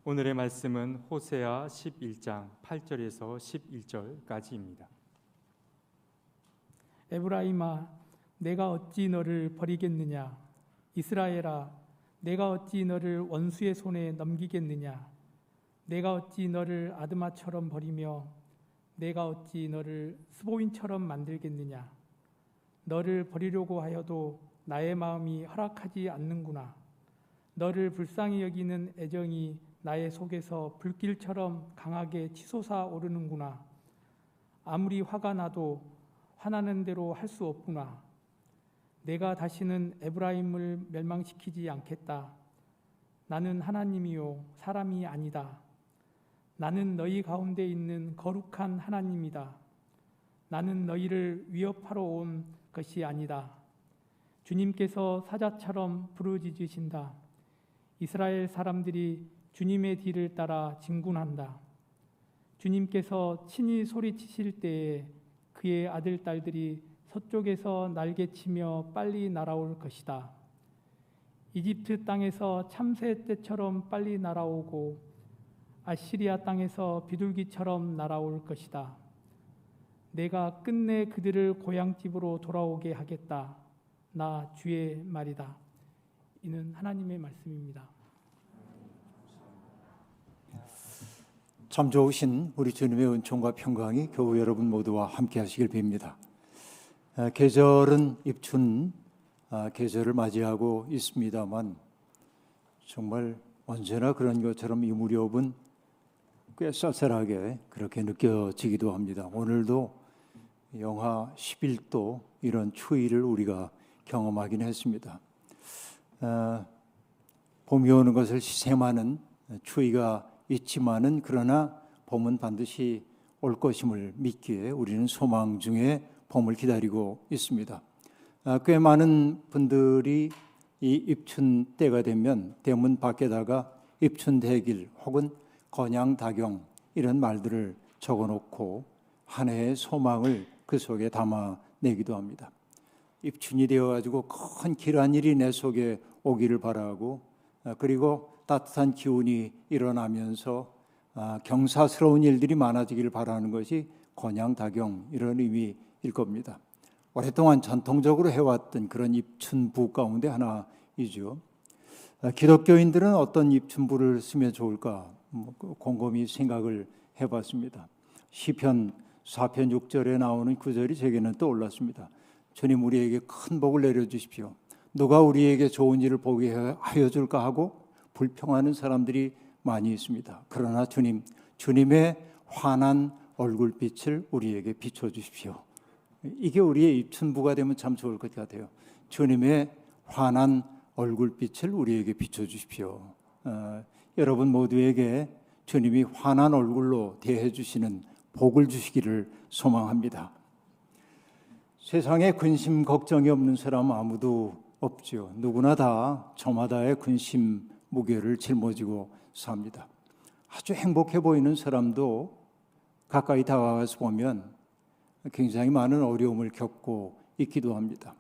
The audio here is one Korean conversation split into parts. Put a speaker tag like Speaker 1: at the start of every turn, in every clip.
Speaker 1: 오늘의 말씀은 호세아 11장 8절에서 11절까지입니다.
Speaker 2: 에브라임아, 내가 어찌 너를 버리겠느냐? 이스라엘아, 내가 어찌 너를 원수의 손에 넘기겠느냐? 내가 어찌 너를 아드마처럼 버리며 내가 어찌 너를 스보인처럼 만들겠느냐? 너를 버리려고 하여도 나의 마음이 허락하지 않는구나. 너를 불쌍히 여기는 애정이 나의 속에서 불길처럼 강하게 치솟아 오르는구나. 아무리 화가 나도 화나는 대로 할 수 없구나. 내가 다시는 에브라임을 멸망시키지 않겠다. 나는 하나님이요 사람이 아니다. 나는 너희 가운데 있는 거룩한 하나님이다. 나는 너희를 위협하러 온 것이 아니다. 주님께서 사자처럼 부르짖으신다. 이스라엘 사람들이 주님의 뒤를 따라 진군한다. 주님께서 친히 소리치실 때에 그의 아들 딸들이 서쪽에서 날개치며 빨리 날아올 것이다. 이집트 땅에서 참새 떼처럼 빨리 날아오고 아시리아 땅에서 비둘기처럼 날아올 것이다. 내가 끝내 그들을 고향집으로 돌아오게 하겠다. 나 주의 말이다. 이는 하나님의 말씀입니다.
Speaker 3: 참 좋으신 우리 주님의 은총과 평강이 교우 여러분 모두와 함께 하시길 빕니다. 계절은 입춘 계절을 맞이하고 있습니다만 정말 언제나 그런 것처럼 이 무렵은 꽤 쌀쌀하게 그렇게 느껴지기도 합니다. 오늘도 영하 11도 이런 추위를 우리가 경험하긴 했습니다. 봄이 오는 것을 시샘하는 추위가 있지만은 그러나 봄은 반드시 올 것임을 믿기에 우리는 소망 중에 봄을 기다리고 있습니다. 꽤 많은 분들이 이 입춘 때가 되면 대문 밖에다가 입춘대길 혹은 건양다경 이런 말들을 적어놓고 한 해의 소망을 그 속에 담아내기도 합니다. 입춘이 되어가지고 큰 길한 일이 내 속에 오기를 바라고 그리고 따뜻한 기운이 일어나면서 경사스러운 일들이 많아지기를 바라는 것이 건양다경 이런 의미일 겁니다. 오랫동안 전통적으로 해왔던 그런 입춘부 가운데 하나이죠. 기독교인들은 어떤 입춘부를 쓰면 좋을까 곰곰이 생각을 해봤습니다. 시편 4편 6절에 나오는 구절이 제게는 떠올랐습니다. 주님 우리에게 큰 복을 내려주십시오. 누가 우리에게 좋은 일을 보게 하여 줄까 하고 불평하는 사람들이 많이 있습니다. 그러나 주님의 환한 얼굴빛을 우리에게 비춰주십시오. 이게 우리의 입춘부가 되면 참 좋을 것 같아요. 주님의 환한 얼굴빛을 우리에게 비춰주십시오. 여러분 모두에게 주님이 환한 얼굴로 대해주시는 복을 주시기를 소망합니다. 세상에 근심 걱정이 없는 사람 아무도 없죠. 누구나 다 저마다의 근심 무게를 짊어지고 삽니다. 아주 행복해 보이는 사람도 가까이 다가가서 보면 굉장히 많은 어려움을 겪고 있기도 합니다.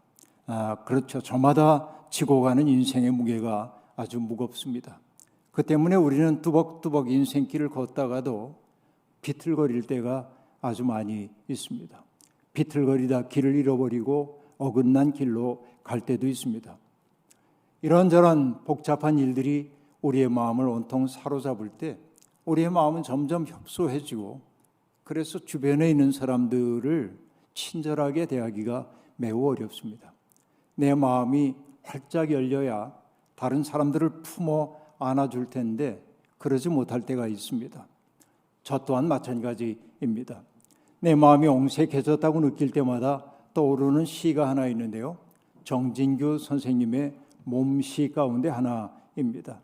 Speaker 3: 그렇죠. 저마다 지고 가는 인생의 무게가 아주 무겁습니다. 그 때문에 우리는 뚜벅뚜벅 인생길을 걷다가도 비틀거릴 때가 아주 많이 있습니다. 비틀거리다 길을 잃어버리고 어긋난 길로 갈 때도 있습니다. 이런저런 복잡한 일들이 우리의 마음을 온통 사로잡을 때 우리의 마음은 점점 협소해지고 그래서 주변에 있는 사람들을 친절하게 대하기가 매우 어렵습니다. 내 마음이 활짝 열려야 다른 사람들을 품어 안아줄 텐데 그러지 못할 때가 있습니다. 저 또한 마찬가지입니다. 내 마음이 옹색해졌다고 느낄 때마다 떠오르는 시가 하나 있는데요. 정진규 선생님의 몸시 가운데 하나입니다.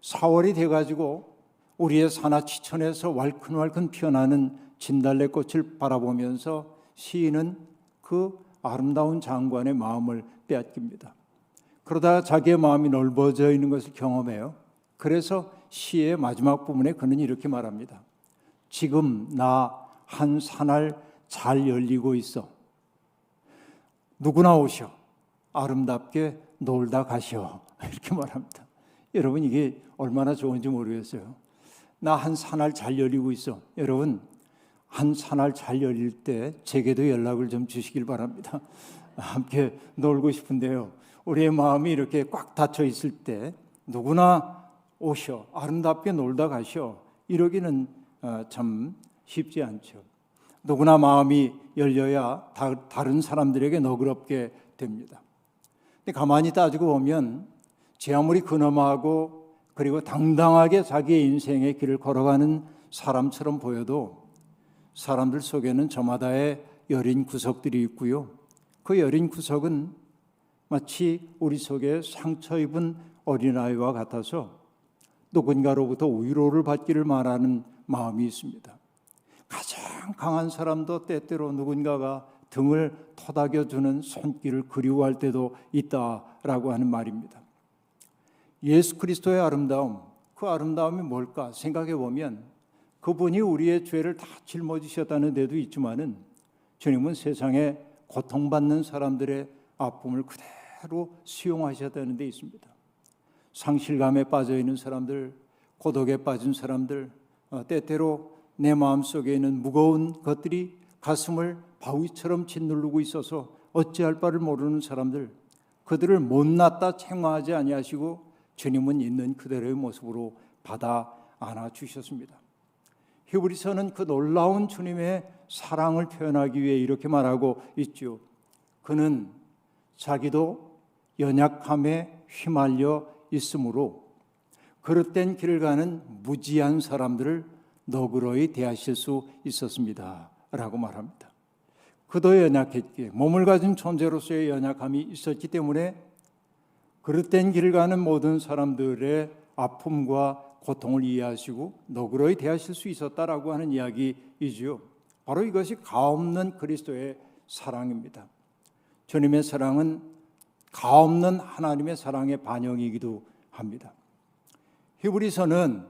Speaker 3: 4월이 돼가지고 우리의 산하치천에서 왈큰왈큰 피어나는 진달래꽃을 바라보면서 시인은 그 아름다운 장관의 마음을 빼앗깁니다. 그러다 자기의 마음이 넓어져 있는 것을 경험해요. 그래서 시의 마지막 부분에 그는 이렇게 말합니다. 지금 나 한 산알 잘 열리고 있어. 누구나 오셔. 아름답게 놀다 가시오. 이렇게 말합니다. 여러분 이게 얼마나 좋은지 모르겠어요. 나 한 산알 잘 열리고 있어. 여러분 한 산알 잘 열릴 때 제게도 연락을 좀 주시길 바랍니다. 함께 놀고 싶은데요. 우리의 마음이 이렇게 꽉 닫혀 있을 때 누구나 오셔 아름답게 놀다 가셔 이러기는 참 쉽지 않죠. 누구나 마음이 열려야 다른 사람들에게 너그럽게 됩니다. 근데 가만히 따지고 보면 제 아무리 근엄하고 그리고 당당하게 자기의 인생의 길을 걸어가는 사람처럼 보여도 사람들 속에는 저마다의 여린 구석들이 있고요. 그 여린 구석은 마치 우리 속에 상처 입은 어린아이와 같아서 누군가로부터 위로를 받기를 바라는 마음이 있습니다. 가장 강한 사람도 때때로 누군가가 등을 토닥여주는 손길을 그리워할 때도 있다라고 하는 말입니다. 예수 그리스도의 아름다움, 그 아름다움이 뭘까 생각해 보면 그분이 우리의 죄를 다 짊어지셨다는 데도 있지만은 주님은 세상에 고통받는 사람들의 아픔을 그대로 수용하셨다는 데 있습니다. 상실감에 빠져 있는 사람들, 고독에 빠진 사람들, 때때로 내 마음속에 있는 무거운 것들이 가슴을 바위처럼 짓누르고 있어서 어찌할 바를 모르는 사람들, 그들을 못났다 책망하지 아니하시고 주님은 있는 그대로의 모습으로 받아 안아주셨습니다. 히브리서는 그 놀라운 주님의 사랑을 표현하기 위해 이렇게 말하고 있죠. 그는 자기도 연약함에 휘말려 있으므로 그릇된 길을 가는 무지한 사람들을 너그러이 대하실 수 있었습니다 라고 말합니다. 그도 연약했기에 몸을 가진 존재로서의 연약함이 있었기 때문에 그릇된 길을 가는 모든 사람들의 아픔과 고통을 이해하시고 너그러이 대하실 수 있었다라고 하는 이야기이지요. 바로 이것이 가없는 그리스도의 사랑입니다. 주님의 사랑은 가없는 하나님의 사랑의 반영이기도 합니다. 히브리서는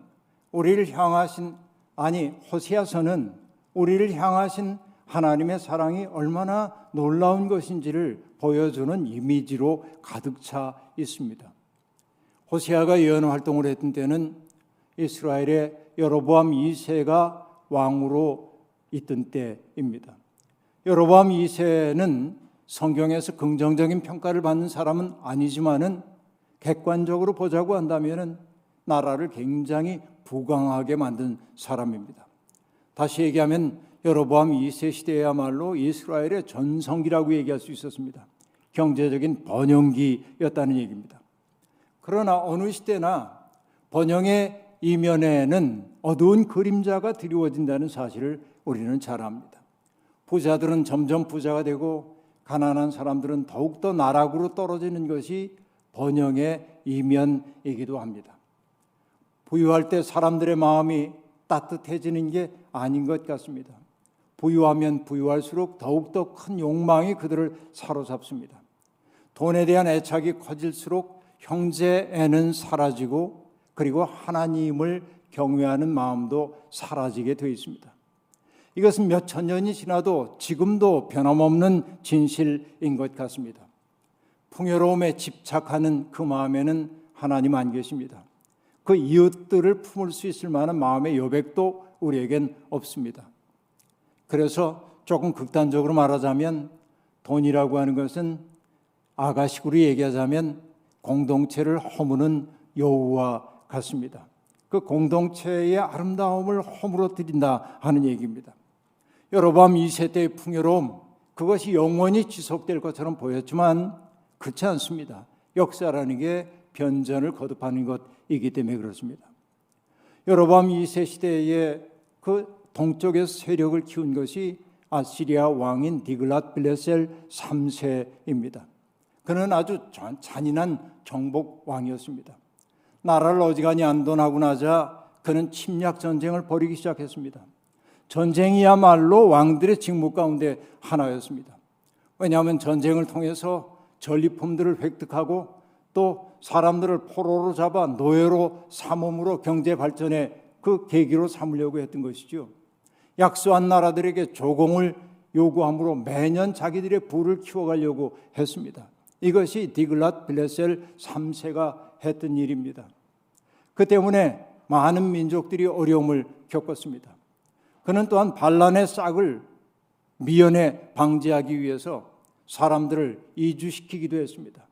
Speaker 3: 호세아서는 우리를 향하신 하나님의 사랑이 얼마나 놀라운 것인지를 보여주는 이미지로 가득 차 있습니다. 호세아가 예언 활동을 했던 때는 이스라엘의 여로보암 2세가 왕으로 있던 때입니다. 여로보암 2세는 성경에서 긍정적인 평가를 받는 사람은 아니지만은 객관적으로 보자고 한다면은 나라를 굉장히 부강하게 만든 사람입니다. 다시 얘기하면 여로보암 2세 시대야말로 이스라엘의 전성기라고 얘기할 수 있었습니다. 경제적인 번영기였다는 얘기입니다. 그러나 어느 시대나 번영의 이면에는 어두운 그림자가 드리워진다는 사실을 우리는 잘 압니다. 부자들은 점점 부자가 되고 가난한 사람들은 더욱더 나락으로 떨어지는 것이 번영의 이면이기도 합니다. 부유할 때 사람들의 마음이 따뜻해지는 게 아닌 것 같습니다. 부유하면 부유할수록 더욱더 큰 욕망이 그들을 사로잡습니다. 돈에 대한 애착이 커질수록 형제애는 사라지고 그리고 하나님을 경외하는 마음도 사라지게 되어 있습니다. 이것은 몇 천 년이 지나도 지금도 변함없는 진실인 것 같습니다. 풍요로움에 집착하는 그 마음에는 하나님 안 계십니다. 그 이웃들을 품을 수 있을 만한 마음의 여백도 우리에겐 없습니다. 그래서 조금 극단적으로 말하자면 돈이라고 하는 것은 아가식으로 얘기하자면 공동체를 허무는 여우와 같습니다. 그 공동체의 아름다움을 허물어뜨린다 하는 얘기입니다. 여로보암 2세 때의 풍요로움, 그것이 영원히 지속될 것처럼 보였지만 그렇지 않습니다. 역사라는 게 변전을 거듭하는 것이기 때문에 그렇습니다. 여로보암 2세 시대에 그 동쪽에서 세력을 키운 것이 아시리아 왕인 디글랏빌레셀 3세입니다. 그는 아주 잔인한 정복 왕이었습니다. 나라를 어지간히 안돈하고 나자 그는 침략 전쟁을 벌이기 시작했습니다. 전쟁이야말로 왕들의 직무 가운데 하나였습니다. 왜냐하면 전쟁을 통해서 전리품들을 획득하고 또 사람들을 포로로 잡아 노예로 삼음으로 경제 발전의 그 계기로 삼으려고 했던 것이죠. 약소한 나라들에게 조공을 요구함으로 매년 자기들의 부를 키워가려고 했습니다. 이것이 디글랏빌레셀 3세가 했던 일입니다. 그 때문에 많은 민족들이 어려움을 겪었습니다. 그는 또한 반란의 싹을 미연에 방지하기 위해서 사람들을 이주시키기도 했습니다.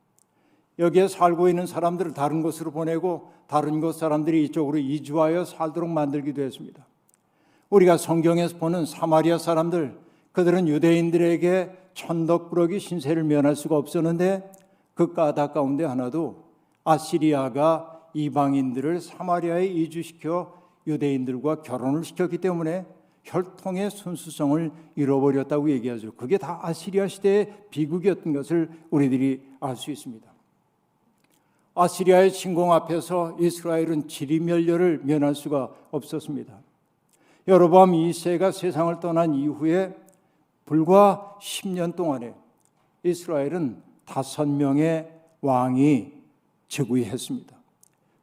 Speaker 3: 여기에 살고 있는 사람들을 다른 곳으로 보내고 다른 곳 사람들이 이쪽으로 이주하여 살도록 만들기도 했습니다. 우리가 성경에서 보는 사마리아 사람들, 그들은 유대인들에게 천덕꾸러기 신세를 면할 수가 없었는데 그 까닭 가운데 하나도 아시리아가 이방인들을 사마리아에 이주시켜 유대인들과 결혼을 시켰기 때문에 혈통의 순수성을 잃어버렸다고 얘기하죠. 그게 다 아시리아 시대의 비극이었던 것을 우리들이 알 수 있습니다. 아시리아의 침공 앞에서 이스라엘은 지리멸렬을 면할 수가 없었습니다. 여로보암 2세가 세상을 떠난 이후에 불과 10년 동안에 이스라엘은 5명의 왕이 즉위했습니다.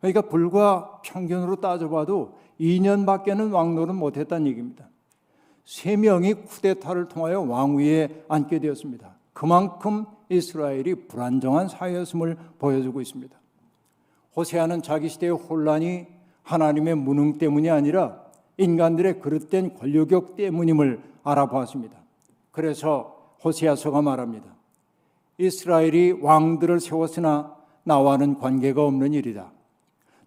Speaker 3: 그러니까 불과 평균으로 따져봐도 2년밖에는 왕노릇 못했다는 얘기입니다. 3명이 쿠데타를 통하여 왕위에 앉게 되었습니다. 그만큼 이스라엘이 불안정한 사회였음을 보여주고 있습니다. 호세아는 자기 시대의 혼란이 하나님의 무능 때문이 아니라 인간들의 그릇된 권력욕 때문임을 알아보았습니다. 그래서 호세아서가 말합니다. 이스라엘이 왕들을 세웠으나 나와는 관계가 없는 일이다.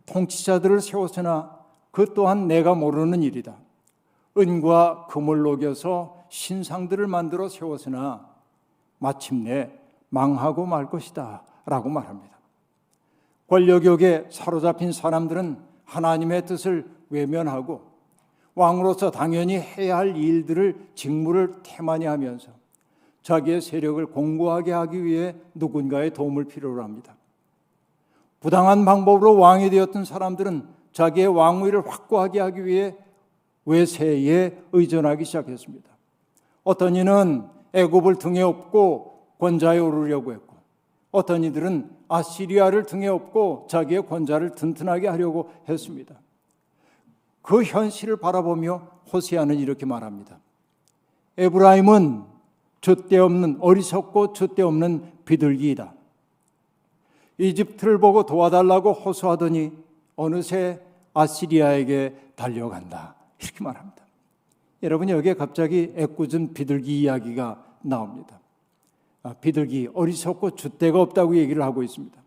Speaker 3: 통치자들을 세웠으나 그 또한 내가 모르는 일이다. 은과 금을 녹여서 신상들을 만들어 세웠으나 마침내 망하고 말 것이다 라고 말합니다. 권력욕에 사로잡힌 사람들은 하나님의 뜻을 외면하고 왕으로서 당연히 해야 할 일들을 직무를 태만히 하면서 자기의 세력을 공고하게 하기 위해 누군가의 도움을 필요로 합니다. 부당한 방법으로 왕이 되었던 사람들은 자기의 왕위를 확고하게 하기 위해 외세에 의존하기 시작했습니다. 어떤 이는 애굽을 등에 업고 권좌에 오르려고 했고 어떤 이들은 아시리아를 등에 업고 자기의 권좌를 튼튼하게 하려고 했습니다. 그 현실을 바라보며 호세아는 이렇게 말합니다. 에브라임은 줏대없는 어리석고 줏대없는 비둘기이다. 이집트를 보고 도와달라고 호소하더니 어느새 아시리아에게 달려간다. 이렇게 말합니다. 여러분 여기에 갑자기 애꿎은 비둘기 이야기가 나옵니다. 비둘기 어리석고 줏대가 없다고 얘기를 하고 있습니다.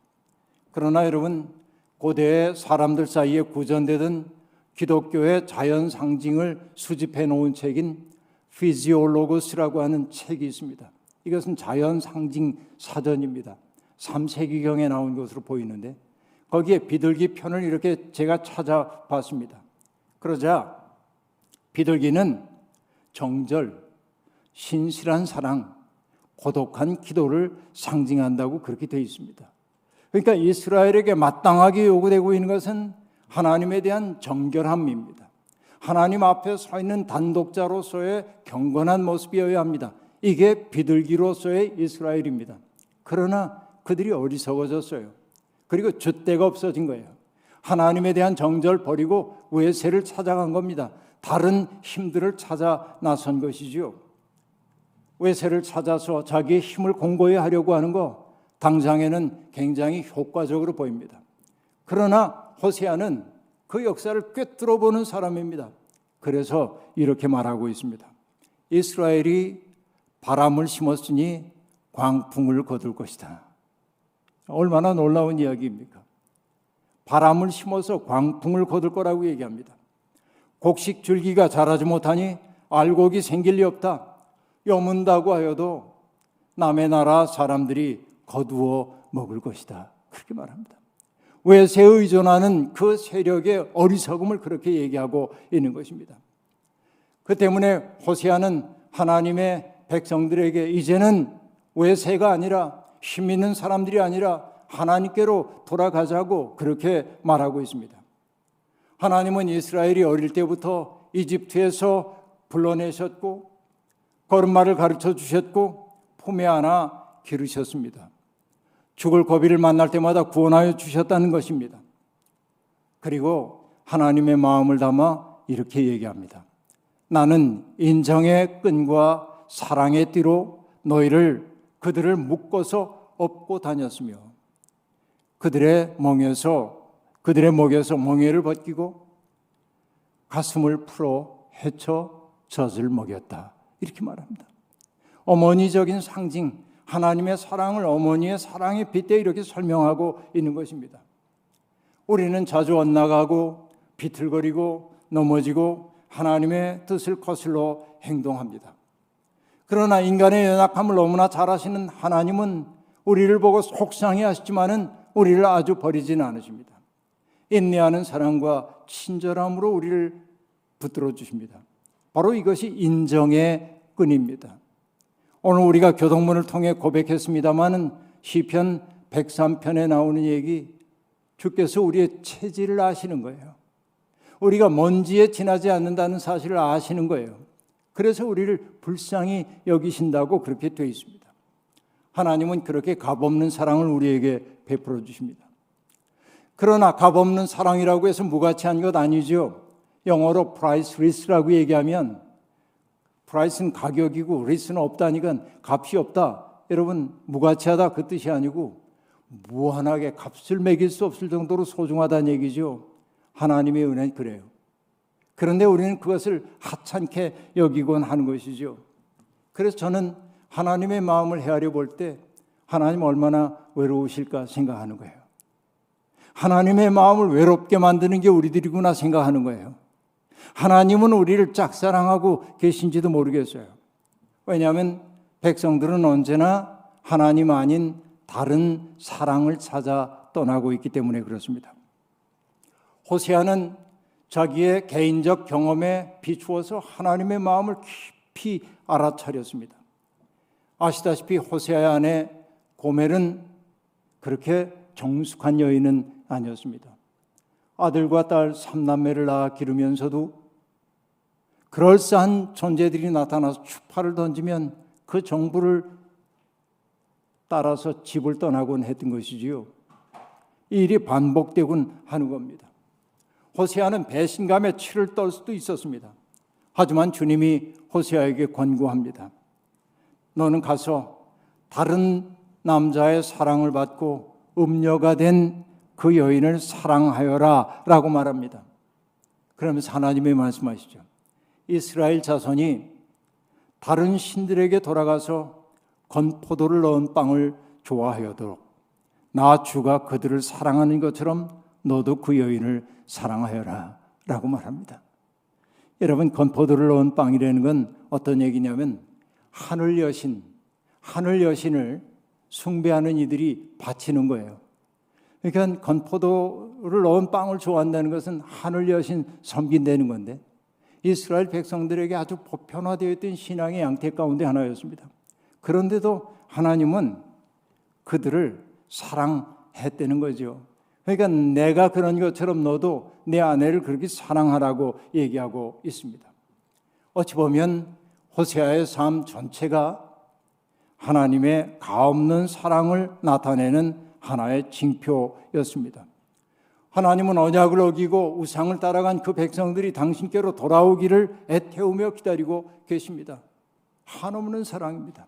Speaker 3: 그러나 여러분 고대의 사람들 사이에 구전되던 기독교의 자연 상징을 수집해 놓은 책인 피지올로고스라고 하는 책이 있습니다. 이것은 자연 상징 사전입니다. 3세기경에 나온 것으로 보이는데 거기에 비둘기 편을 이렇게 제가 찾아봤습니다. 그러자 비둘기는 정절, 신실한 사랑, 고독한 기도를 상징한다고 그렇게 되어 있습니다. 그러니까 이스라엘에게 마땅하게 요구되고 있는 것은 하나님에 대한 정결함입니다. 하나님 앞에 서 있는 단독자로서의 경건한 모습이어야 합니다. 이게 비둘기로서의 이스라엘입니다. 그러나 그들이 어리석어졌어요. 그리고 줏대가 없어진 거예요. 하나님에 대한 정절 버리고 외세를 찾아간 겁니다. 다른 힘들을 찾아 나선 것이지요. 외세를 찾아서 자기의 힘을 공고히 하려고 하는 거 당장에는 굉장히 효과적으로 보입니다. 그러나 호세아는 그 역사를 꿰뚫어 보는 사람입니다. 그래서 이렇게 말하고 있습니다. 이스라엘이 바람을 심었으니 광풍을 거둘 것이다. 얼마나 놀라운 이야기입니까? 바람을 심어서 광풍을 거둘 거라고 얘기합니다. 곡식 줄기가 자라지 못하니 알곡이 생길 리 없다. 여문다고 하여도 남의 나라 사람들이 거두어 먹을 것이다. 그렇게 말합니다. 외세에 의존하는 그 세력의 어리석음을 그렇게 얘기하고 있는 것입니다. 그 때문에 호세아는 하나님의 백성들에게 이제는 외세가 아니라 힘 있는 사람들이 아니라 하나님께로 돌아가자고 그렇게 말하고 있습니다. 하나님은 이스라엘이 어릴 때부터 이집트에서 불러내셨고 걸음마를 가르쳐 주셨고 품에 안아 기르셨습니다. 죽을 고비를 만날 때마다 구원하여 주셨다는 것입니다. 그리고 하나님의 마음을 담아 이렇게 얘기합니다. 나는 인정의 끈과 사랑의 띠로 그들을 묶어서 업고 다녔으며 그들의 멍에서 그들의 목에서 멍에를 벗기고 가슴을 풀어 헤쳐 젖을 먹였다. 이렇게 말합니다. 어머니적인 상징, 하나님의 사랑을 어머니의 사랑에 빗대 이렇게 설명하고 있는 것입니다. 우리는 자주 엇나가고 비틀거리고 넘어지고 하나님의 뜻을 거슬러 행동합니다. 그러나 인간의 연약함을 너무나 잘 아시는 하나님은 우리를 보고 속상해 하시지만은 우리를 아주 버리지는 않으십니다. 인내하는 사랑과 친절함으로 우리를 붙들어 주십니다. 바로 이것이 인정의 끈입니다. 오늘 우리가 교동문을 통해 고백했습니다마는 시편 103편에 나오는 얘기, 주께서 우리의 체질을 아시는 거예요. 우리가 먼지에 지나지 않는다는 사실을 아시는 거예요. 그래서 우리를 불쌍히 여기신다고 그렇게 되어 있습니다. 하나님은 그렇게 값없는 사랑을 우리에게 베풀어 주십니다. 그러나 값없는 사랑이라고 해서 무가치한 것 아니죠. 영어로 priceless라고 얘기하면 price는 가격이고 risk는 없다니까 값이 없다. 여러분 무가치하다 그 뜻이 아니고 무한하게 값을 매길 수 없을 정도로 소중하다는 얘기죠. 하나님의 은혜는 그래요. 그런데 우리는 그것을 하찮게 여기곤 하는 것이죠. 그래서 저는 하나님의 마음을 헤아려 볼 때 하나님 얼마나 외로우실까 생각하는 거예요. 하나님의 마음을 외롭게 만드는 게 우리들이구나 생각하는 거예요. 하나님은 우리를 짝사랑하고 계신지도 모르겠어요. 왜냐하면 백성들은 언제나 하나님 아닌 다른 사랑을 찾아 떠나고 있기 때문에 그렇습니다. 호세아는 자기의 개인적 경험에 비추어서 하나님의 마음을 깊이 알아차렸습니다. 아시다시피 호세아의 아내 고멜은 그렇게 정숙한 여인은 아니었습니다. 아들과 딸 3남매를 낳아 기르면서도 그럴싸한 존재들이 나타나서 추파를 던지면 그 정부를 따라서 집을 떠나곤 했던 것이지요. 이 일이 반복되곤 하는 겁니다. 호세아는 배신감에 치를 떨 수도 있었습니다. 하지만 주님이 호세아에게 권고합니다. 너는 가서 다른 남자의 사랑을 받고 음녀가 된 그 여인을 사랑하여라 라고 말합니다. 그러면서 하나님이 말씀하시죠. 이스라엘 자손이 다른 신들에게 돌아가서 건포도를 넣은 빵을 좋아하여도록 나 주가 그들을 사랑하는 것처럼 너도 그 여인을 사랑하여라 라고 말합니다. 여러분 건포도를 넣은 빵이라는 건 어떤 얘기냐면 하늘 여신을 숭배하는 이들이 바치는 거예요. 그러니까 건포도를 넣은 빵을 좋아한다는 것은 하늘 여신 섬긴다는 건데 이스라엘 백성들에게 아주 보편화되어 있던 신앙의 양태 가운데 하나였습니다. 그런데도 하나님은 그들을 사랑했다는 거죠. 그러니까 내가 그런 것처럼 너도 내 아내를 그렇게 사랑하라고 얘기하고 있습니다. 어찌 보면 호세아의 삶 전체가 하나님의 가없는 사랑을 나타내는 하나의 징표였습니다. 하나님은 언약을 어기고 우상을 따라간 그 백성들이 당신께로 돌아오기를 애태우며 기다리고 계십니다. 한없는 사랑입니다.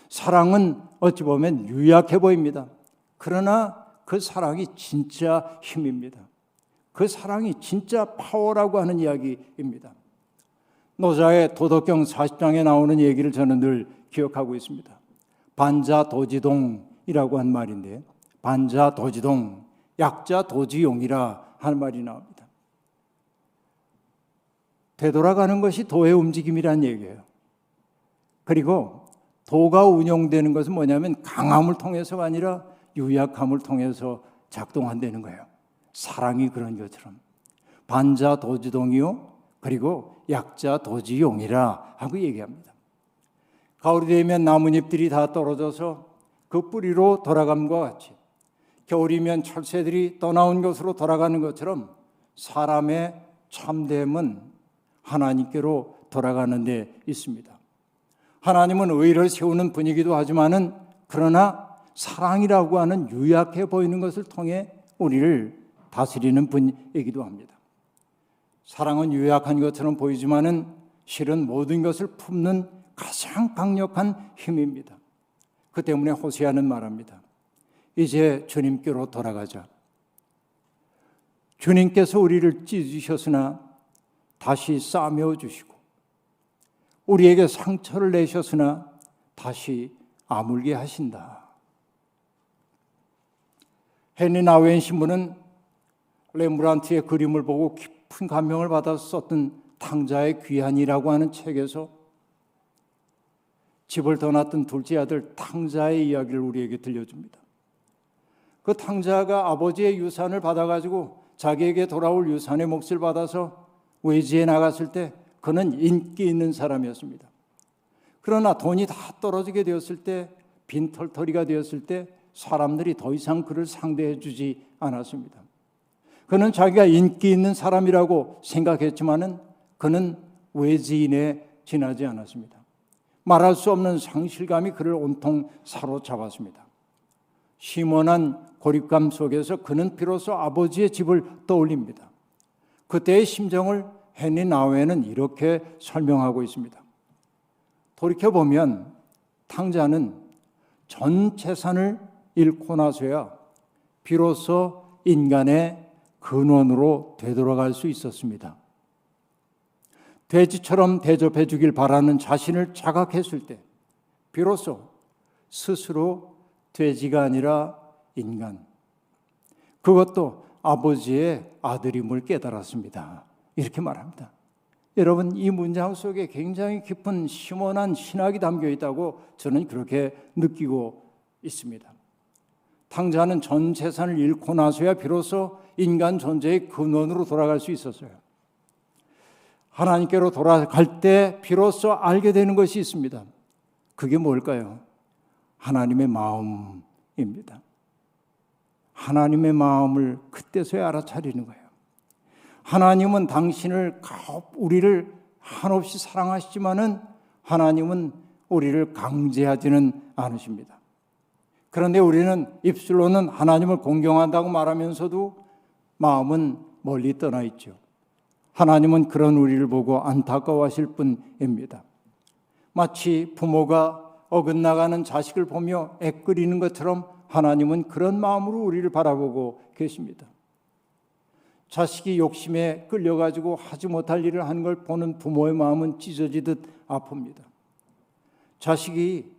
Speaker 3: 사랑은 어찌 보면 유약해 보입니다. 그러나 그 사랑이 진짜 힘입니다. 그 사랑이 진짜 파워라고 하는 이야기입니다. 노자의 도덕경 40장에 나오는 얘기를 저는 늘 기억하고 있습니다. 반자도지동이라고 한 말인데 반자도지동, 약자도지용이라 하는 말이 나옵니다. 되돌아가는 것이 도의 움직임이라는 얘기예요. 그리고 도가 운영되는 것은 뭐냐면 강함을 통해서가 아니라 유약함을 통해서 작동한다는 거예요. 사랑이 그런 것처럼 반자도지동이요 그리고 약자도지용이라 하고 얘기합니다. 가을이 되면 나뭇잎들이 다 떨어져서 그 뿌리로 돌아감과 같이 겨울이면 철새들이 떠나온 곳으로 돌아가는 것처럼 사람의 참됨은 하나님께로 돌아가는 데 있습니다. 하나님은 의를 세우는 분이기도 하지만은 그러나 사랑이라고 하는 유약해 보이는 것을 통해 우리를 다스리는 분이기도 합니다. 사랑은 유약한 것처럼 보이지만은 실은 모든 것을 품는 가장 강력한 힘입니다. 그 때문에 호세아는 말합니다. 이제 주님께로 돌아가자. 주님께서 우리를 찢으셨으나 다시 싸매어 주시고 우리에게 상처를 내셨으나 다시 아물게 하신다. 헨리 나우엔 신부는 렘브란트의 그림을 보고 깊은 감명을 받아서 썼던 탕자의 귀환이라고 하는 책에서 집을 떠났던 둘째 아들 탕자의 이야기를 우리에게 들려줍니다. 그 탕자가 아버지의 유산을 받아가지고 자기에게 돌아올 유산의 몫을 받아서 외지에 나갔을 때 그는 인기 있는 사람이었습니다. 그러나 돈이 다 떨어지게 되었을 때, 빈털터리가 되었을 때 사람들이 더 이상 그를 상대해 주지 않았습니다. 그는 자기가 인기 있는 사람이라고 생각했지만은 그는 외지인에 지나지 않았습니다. 말할 수 없는 상실감이 그를 온통 사로잡았습니다. 심원한 고립감 속에서 그는 비로소 아버지의 집을 떠올립니다. 그때의 심정을 헨리 나우엔은 이렇게 설명하고 있습니다. 돌이켜보면 탕자는 전 재산을 잃고 나서야 비로소 인간의 근원으로 되돌아갈 수 있었습니다. 돼지처럼 대접해 주길 바라는 자신을 자각했을 때 비로소 스스로 돼지가 아니라 인간, 그것도 아버지의 아들임을 깨달았습니다. 이렇게 말합니다. 여러분, 이 문장 속에 굉장히 깊은 심원한 신학이 담겨 있다고 저는 그렇게 느끼고 있습니다. 탕자는 전 재산을 잃고 나서야 비로소 인간 존재의 근원으로 돌아갈 수 있었어요. 하나님께로 돌아갈 때 비로소 알게 되는 것이 있습니다. 그게 뭘까요? 하나님의 마음입니다. 하나님의 마음을 그때서야 알아차리는 거예요. 하나님은 당신을 우리를 한없이 사랑하시지만은 하나님은 우리를 강제하지는 않으십니다. 그런데 우리는 입술로는 하나님을 공경한다고 말하면서도 마음은 멀리 떠나 있죠. 하나님은 그런 우리를 보고 안타까워하실 뿐입니다. 마치 부모가 어긋나가는 자식을 보며 애끓이는 것처럼 하나님은 그런 마음으로 우리를 바라보고 계십니다. 자식이 욕심에 끌려가지고 하지 못할 일을 하는 걸 보는 부모의 마음은 찢어지듯 아픕니다. 자식이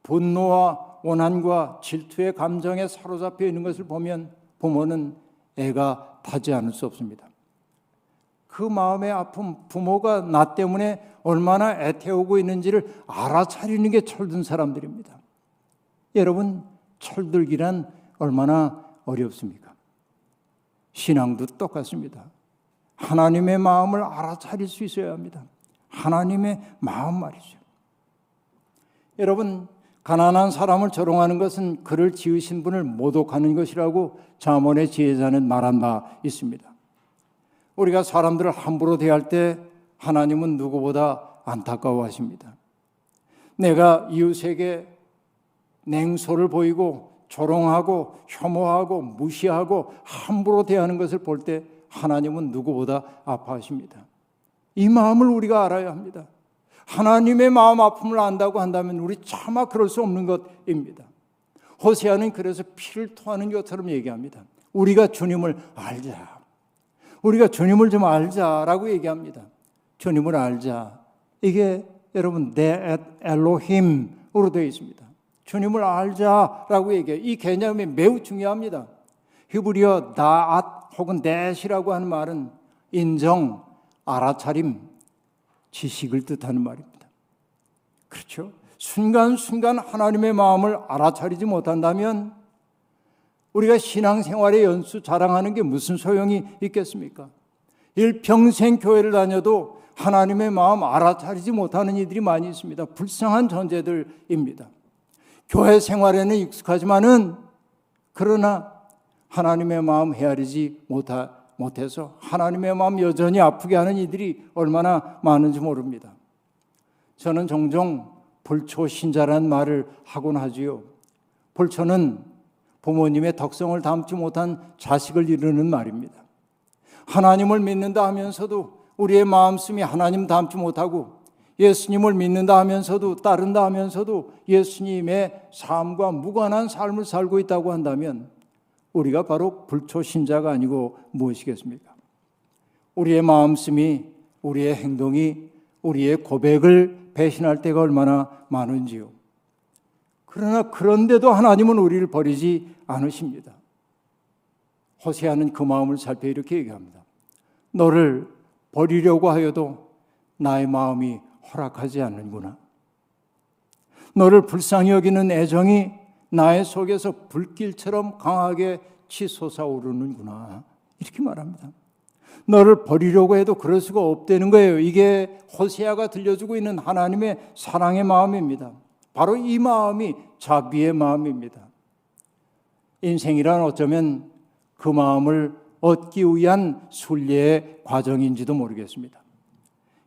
Speaker 3: 분노와 원한과 질투의 감정에 사로잡혀 있는 것을 보면 부모는 애가 타지 않을 수 없습니다. 그 마음의 아픔, 부모가 나 때문에 얼마나 애태우고 있는지를 알아차리는 게 철든 사람들입니다. 여러분, 철들기란 얼마나 어렵습니까? 신앙도 똑같습니다. 하나님의 마음을 알아차릴 수 있어야 합니다. 하나님의 마음 말이죠. 여러분, 가난한 사람을 조롱하는 것은 그를 지으신 분을 모독하는 것이라고 잠언의 지혜자는 말한 바 있습니다. 우리가 사람들을 함부로 대할 때 하나님은 누구보다 안타까워하십니다. 내가 이웃에게 냉소를 보이고 조롱하고 혐오하고 무시하고 함부로 대하는 것을 볼 때 하나님은 누구보다 아파하십니다. 이 마음을 우리가 알아야 합니다. 하나님의 마음 아픔을 안다고 한다면 우리 차마 그럴 수 없는 것입니다. 호세아는 그래서 피를 토하는 것처럼 얘기합니다. 우리가 주님을 알자. 우리가 주님을 좀 알자라고 얘기합니다. 주님을 알자. 이게 여러분 내 엘로힘으로 되어 있습니다. 주님을 알자라고 얘기해요. 이 개념이 매우 중요합니다. 히브리어 다앗 혹은 넷이라고 하는 말은 인정, 알아차림, 지식을 뜻하는 말입니다. 그렇죠? 순간순간 하나님의 마음을 알아차리지 못한다면 우리가 신앙생활의 연수 자랑하는 게 무슨 소용이 있겠습니까? 일평생 교회를 다녀도 하나님의 마음 알아차리지 못하는 이들이 많이 있습니다. 불쌍한 존재들입니다. 교회 생활에는 익숙하지만은 그러나 하나님의 마음 헤아리지 못해서 하나님의 마음 여전히 아프게 하는 이들이 얼마나 많은지 모릅니다. 저는 종종 불초신자라는 말을 하곤 하지요. 불초는 부모님의 덕성을 담지 못한 자식을 이루는 말입니다. 하나님을 믿는다 하면서도 우리의 마음씀이 하나님 닮지 못하고 예수님을 믿는다 하면서도 따른다 하면서도 예수님의 삶과 무관한 삶을 살고 있다고 한다면 우리가 바로 불초신자가 아니고 무엇이겠습니까? 우리의 마음씀이, 우리의 행동이, 우리의 고백을 배신할 때가 얼마나 많은지요. 그러나 그런데도 하나님은 우리를 버리지 않으십니다. 호세아는 그 마음을 살펴 이렇게 얘기합니다. 너를 버리려고 하여도 나의 마음이 허락하지 않는구나. 너를 불쌍히 여기는 애정이 나의 속에서 불길처럼 강하게 치솟아오르는구나. 이렇게 말합니다. 너를 버리려고 해도 그럴 수가 없다는 거예요. 이게 호세아가 들려주고 있는 하나님의 사랑의 마음입니다. 바로 이 마음이 자비의 마음입니다. 인생이란 어쩌면 그 마음을 얻기 위한 순례의 과정인지도 모르겠습니다.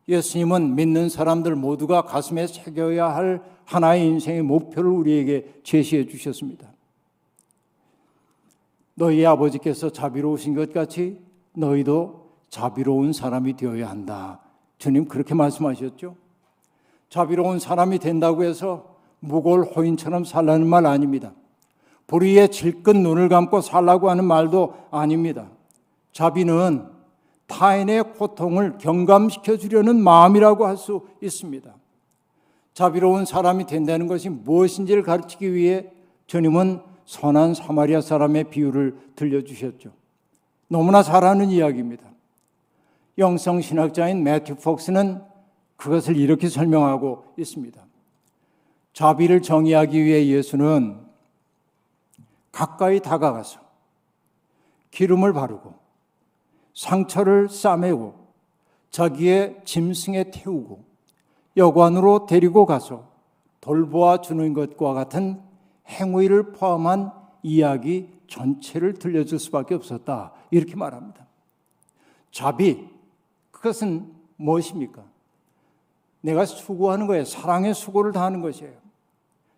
Speaker 3: 예수님은 믿는 사람들 모두가 가슴에 새겨야 할 하나의 인생의 목표를 우리에게 제시해 주셨습니다. 너희 아버지께서 자비로우신 것 같이 너희도 자비로운 사람이 되어야 한다. 주님 그렇게 말씀하셨죠. 자비로운 사람이 된다고 해서 무골 호인처럼 살라는 말 아닙니다. 불의에 질끈 눈을 감고 살라고 하는 말도 아닙니다. 자비는 타인의 고통을 경감시켜 주려는 마음이라고 할 수 있습니다. 자비로운 사람이 된다는 것이 무엇인지를 가르치기 위해 주님은 선한 사마리아 사람의 비유를 들려주셨죠. 너무나 잘 아는 이야기입니다. 영성신학자인 매튜 폭스는 그것을 이렇게 설명하고 있습니다. 자비를 정의하기 위해 예수는 가까이 다가가서 기름을 바르고 상처를 싸매고 자기의 짐승에 태우고 여관으로 데리고 가서 돌보아 주는 것과 같은 행위를 포함한 이야기 전체를 들려줄 수밖에 없었다. 이렇게 말합니다. 자비, 그것은 무엇입니까? 내가 수고하는 거예요. 사랑의 수고를 다하는 것이에요.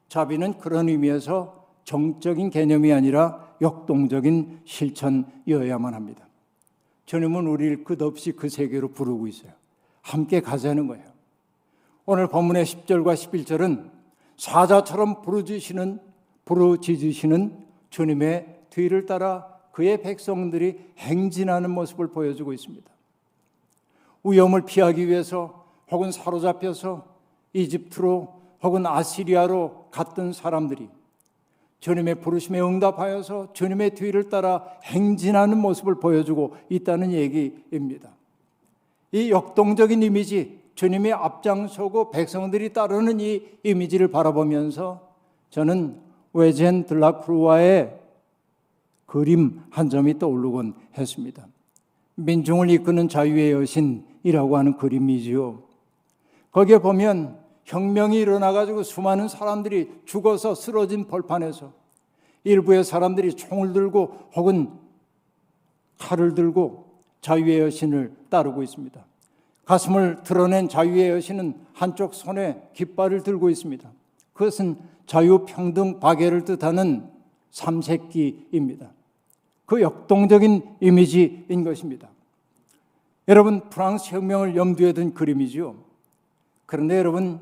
Speaker 3: 자비는 그런 의미에서 정적인 개념이 아니라 역동적인 실천이어야만 합니다. 주님은 우리를 끝없이 그 세계로 부르고 있어요. 함께 가자는 거예요. 오늘 본문의 10절과 11절은 사자처럼 부르짖으시는 주님의 뒤를 따라 그의 백성들이 행진하는 모습을 보여주고 있습니다. 위험을 피하기 위해서 혹은 사로잡혀서 이집트로 혹은 아시리아로 갔던 사람들이 주님의 부르심에 응답하여서 주님의 뒤를 따라 행진하는 모습을 보여주고 있다는 얘기입니다. 이 역동적인 이미지, 주님이 앞장서고 백성들이 따르는 이 이미지를 바라보면서 저는 외젠 들라크루아의 그림 한 점이 떠오르곤 했습니다. 민중을 이끄는 자유의 여신이라고 하는 그림이지요. 거기에 보면 혁명이 일어나가지고 수많은 사람들이 죽어서 쓰러진 벌판에서 일부의 사람들이 총을 들고 혹은 칼을 들고 자유의 여신을 따르고 있습니다. 가슴을 드러낸 자유의 여신은 한쪽 손에 깃발을 들고 있습니다. 그것은 자유평등 박애를 뜻하는 삼색기입니다. 그 역동적인 이미지인 것입니다. 여러분, 프랑스 혁명을 염두에 둔 그림이죠. 그런데 여러분,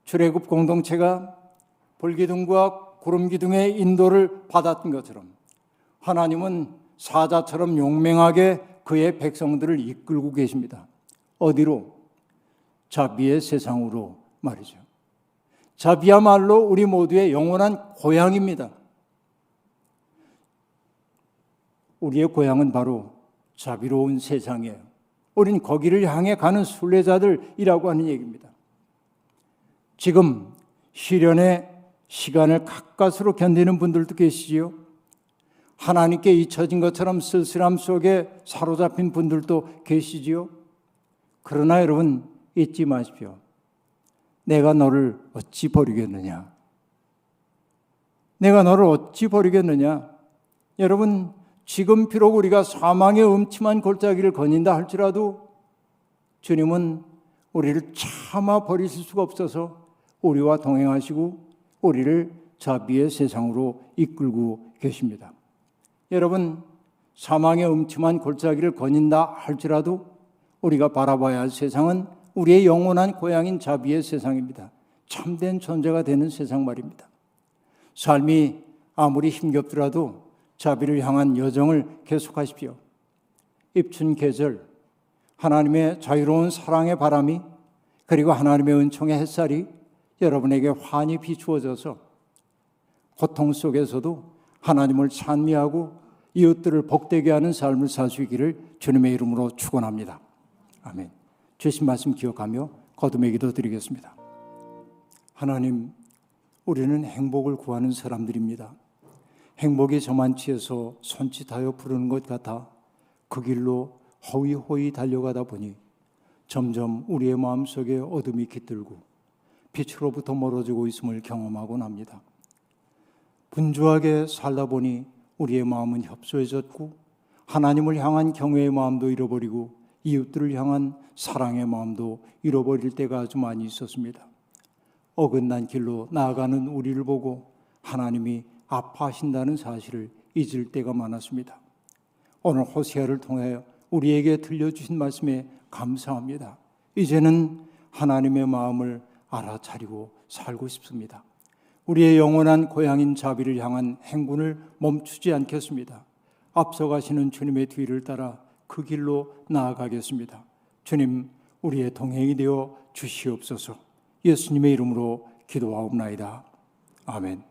Speaker 3: 출애굽 공동체가 불기둥과 구름기둥의 인도를 받았던 것처럼 하나님은 사자처럼 용맹하게 그의 백성들을 이끌고 계십니다. 어디로? 자비의 세상으로 말이죠. 자비야말로 우리 모두의 영원한 고향입니다. 우리의 고향은 바로 자비로운 세상이에요. 우린 거기를 향해 가는 순례자들이라고 하는 얘기입니다. 지금 시련의 시간을 가까스로 견디는 분들도 계시지요. 하나님께 잊혀진 것처럼 쓸쓸함 속에 사로잡힌 분들도 계시지요. 그러나 여러분 잊지 마십시오. 내가 너를 어찌 버리겠느냐? 내가 너를 어찌 버리겠느냐? 여러분, 지금 비록 우리가 사망의 음침한 골짜기를 거닌다 할지라도 주님은 우리를 차마 버리실 수가 없어서 우리와 동행하시고 우리를 자비의 세상으로 이끌고 계십니다. 여러분, 사망의 음침한 골짜기를 거닌다 할지라도 우리가 바라봐야 할 세상은 우리의 영원한 고향인 자비의 세상입니다. 참된 존재가 되는 세상 말입니다. 삶이 아무리 힘겹더라도 자비를 향한 여정을 계속하십시오. 입춘 계절, 하나님의 자유로운 사랑의 바람이 그리고 하나님의 은총의 햇살이 여러분에게 환히 비추어져서 고통 속에서도 하나님을 찬미하고 이웃들을 복되게 하는 삶을 사시기를 주님의 이름으로 축원합니다. 아멘. 주신 말씀 기억하며 거듭의 기도 드리겠습니다. 하나님, 우리는 행복을 구하는 사람들입니다. 행복이 저만치 해서 손짓하여 부르는 것 같아 그 길로 호위호위 달려가다 보니 점점 우리의 마음속에 어둠이 깃들고 빛으로부터 멀어지고 있음을 경험하곤 합니다. 분주하게 살다 보니 우리의 마음은 협소해졌고 하나님을 향한 경외의 마음도 잃어버리고 이웃들을 향한 사랑의 마음도 잃어버릴 때가 아주 많이 있었습니다. 어긋난 길로 나아가는 우리를 보고 하나님이 아파하신다는 사실을 잊을 때가 많았습니다. 오늘 호세아를 통해 우리에게 들려주신 말씀에 감사합니다. 이제는 하나님의 마음을 알아차리고 살고 싶습니다. 우리의 영원한 고향인 자비를 향한 행군을 멈추지 않겠습니다. 앞서가시는 주님의 뒤를 따라 그 길로 나아가겠습니다. 주님, 우리의 동행이 되어 주시옵소서. 예수님의 이름으로 기도하옵나이다. 아멘.